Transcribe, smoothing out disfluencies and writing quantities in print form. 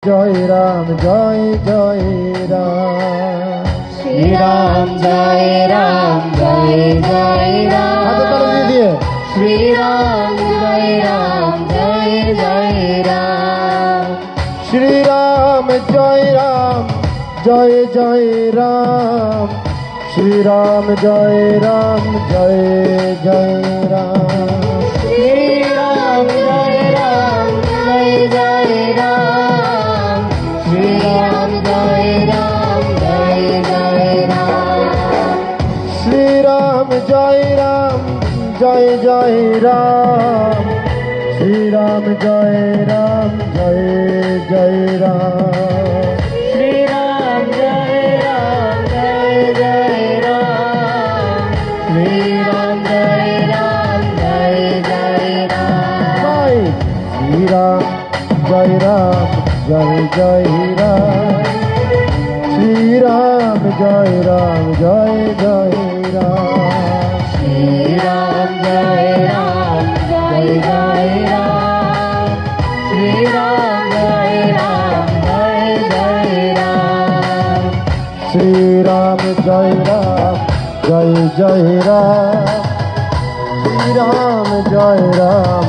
জয় রাম জয় জয় রাম श्री राम जय राम जय जय राम হাতে তালি দিয়ে श्री राम जय राम जय जय राम শ্রী রাম জয় রাম জয় জয় রাম শ্রী রাম জয় রাম জয় জয় রাম श्री राम जय राम जय जय राम श्री राम जय राम जय जय राम শ্রী রাম জয় রাম জয় জয় রাম শ্রী রাম জয় রাম জয় জয় রাম श्री राम जय राम जय जय राम श्री राम जय राम जय जय राम জয় শ্রী রাম জয় রাম জয় জয় রাম শ্রী রাম জয় রাম জয় জয় রাম श्री राम जय राम जय जय राम श्री राम जय राम जय जय राम শ্রী রাম জয় রাম জয় জয় রাম শ্রী রাম জয় রাম